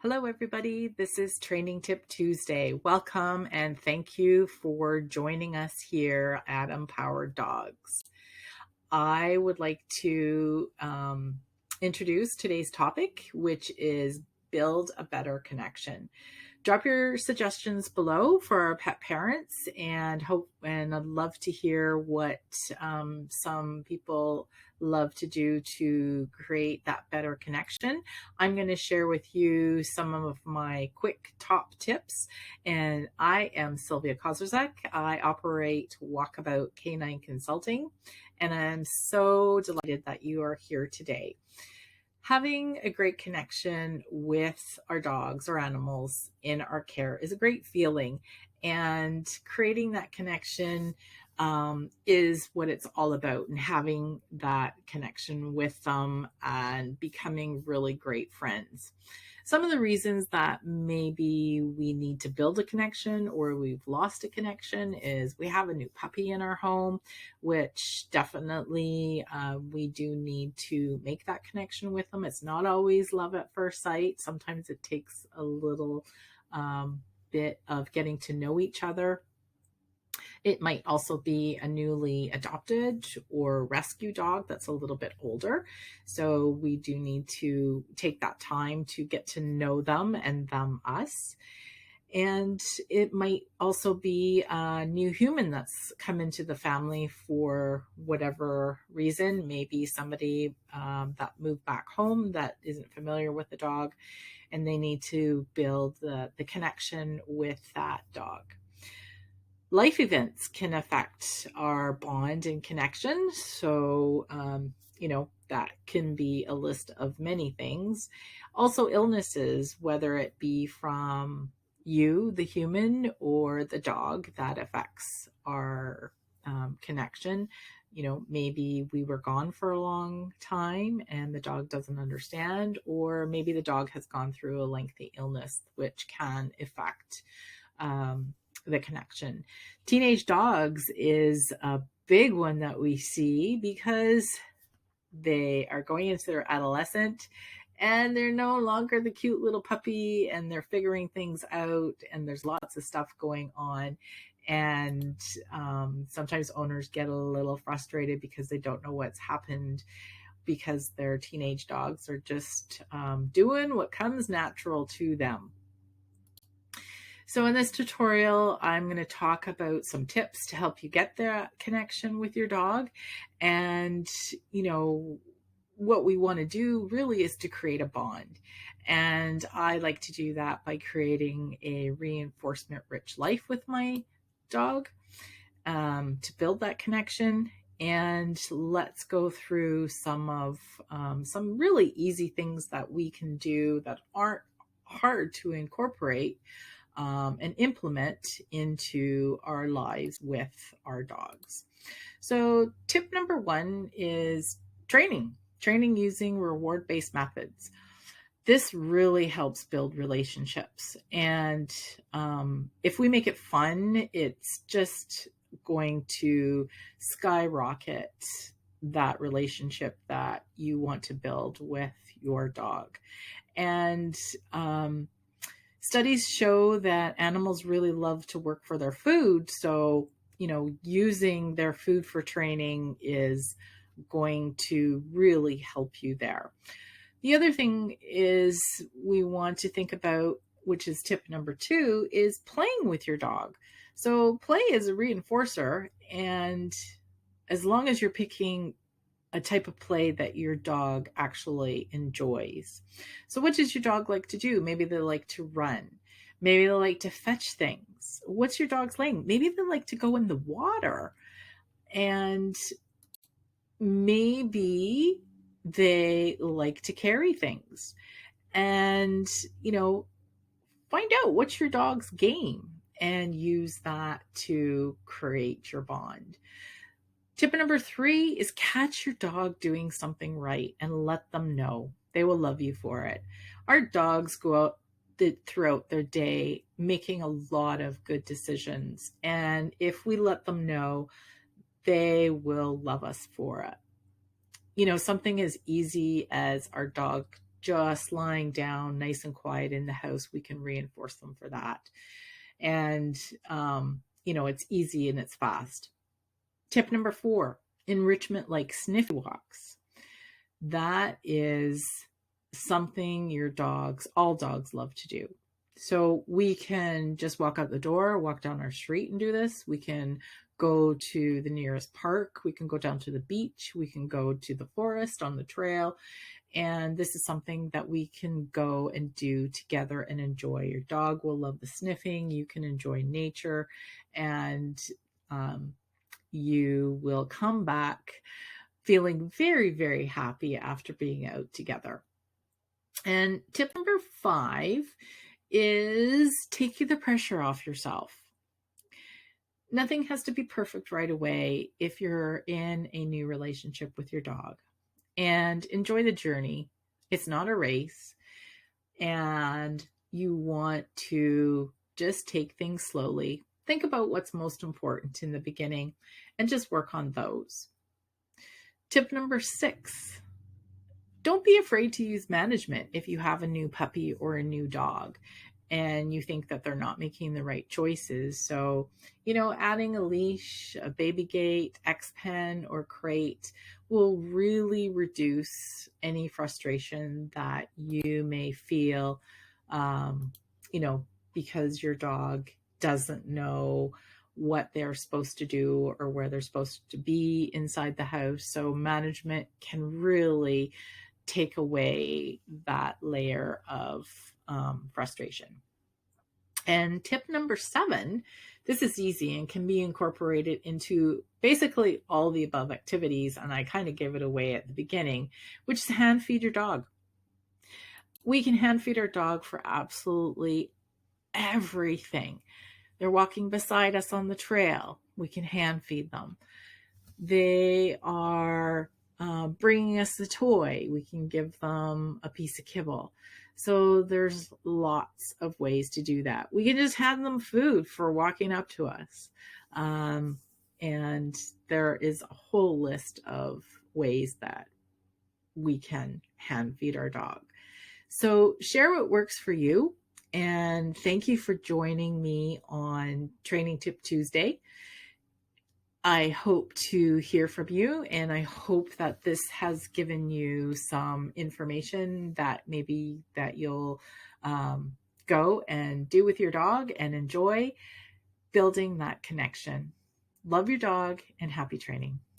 Hello, everybody. This is Training Tip Tuesday. Welcome and thank you for joining us here at Empowered Dogs. I would like to introduce today's topic, which is build a better connection. Drop your suggestions below for our pet parents, and I'd love to hear what some people love to do to create that better connection. I'm going to share with you some of my quick top tips, and I am Sylvia Kozrzak. I operate Walkabout Canine Consulting, and I'm so delighted that you are here today. Having a great connection with our dogs or animals in our care is a great feeling, and creating that connection is what it's all about, and having that connection with them and becoming really great friends. Some of the reasons that maybe we need to build a connection or we've lost a connection is we have a new puppy in our home, which definitely we do need to make that connection with them. It's not always love at first sight. Sometimes it takes a little bit of getting to know each other. It might also be a newly adopted or rescue dog that's a little bit older. So we do need to take that time to get to know them and them us. And it might also be a new human that's come into the family for whatever reason. Maybe somebody that moved back home that isn't familiar with the dog, and they need to build the connection with that dog. Life events can affect our bond and connection. So, that can be a list of many things. Also, illnesses, whether it be from you, the human, or the dog, that affects our connection. Maybe we were gone for a long time and the dog doesn't understand, or maybe the dog has gone through a lengthy illness, which can affect the connection. Teenage dogs is a big one that we see because they are going into their adolescent and they're no longer the cute little puppy, and they're figuring things out, and there's lots of stuff going on. And sometimes owners get a little frustrated because they don't know what's happened, because their teenage dogs are just doing what comes natural to them. So in this tutorial, I'm going to talk about some tips to help you get that connection with your dog. And, what we want to do really is to create a bond. And I like to do that by creating a reinforcement-rich life with my dog to build that connection. And let's go through some really easy things that we can do that aren't hard to incorporate and implement into our lives with our dogs. So tip number one is training using reward-based methods. This really helps build relationships. And if we make it fun, it's just going to skyrocket that relationship that you want to build with your dog. And studies show that animals really love to work for their food. So, using their food for training is going to really help you there. The other thing is we want to think about, which is tip number two, is playing with your dog. So play is a reinforcer, and as long as you're picking a type of play that your dog actually enjoys. So what does your dog like to do? Maybe they like to run. Maybe they like to fetch things. What's your dog's lane? Maybe they like to go in the water. And maybe they like to carry things. And, find out what's your dog's game and use that to create your bond. Tip number three is catch your dog doing something right and let them know. They will love you for it. Our dogs go out throughout their day making a lot of good decisions. And if we let them know, they will love us for it. Something as easy as our dog just lying down nice and quiet in the house, we can reinforce them for that. And, it's easy and it's fast. Tip number 4, enrichment like sniffy walks. That is something all dogs love to do. So we can just walk out the door, walk down our street and do this. We can go to the nearest park. We can go down to the beach. We can go to the forest on the trail. And this is something that we can go and do together and enjoy. Your dog will love the sniffing. You can enjoy nature, and you will come back feeling very, very happy after being out together. And tip number 5 is taking the pressure off yourself. Nothing has to be perfect right away if you're in a new relationship with your dog. And enjoy the journey. It's not a race. And you want to just take things slowly. Think about what's most important in the beginning and just work on those. Tip number 6, don't be afraid to use management if you have a new puppy or a new dog and you think that they're not making the right choices. So, adding a leash, a baby gate, X-Pen, or crate will really reduce any frustration that you may feel, because your dog doesn't know what they're supposed to do or where they're supposed to be inside the house. So management can really take away that layer of frustration. And tip number 7, this is easy and can be incorporated into basically all the above activities. And I kind of give it away at the beginning, which is hand feed your dog. We can hand feed our dog for absolutely everything. They're walking beside us on the trail. We can hand feed them. They are bringing us a toy. We can give them a piece of kibble. So there's lots of ways to do that. We can just hand them food for walking up to us. And there is a whole list of ways that we can hand feed our dog. So share what works for you. And thank you for joining me on Training Tip Tuesday. I hope to hear from you, and I hope that this has given you some information that maybe that you'll go and do with your dog and enjoy building that connection. Love your dog and happy training.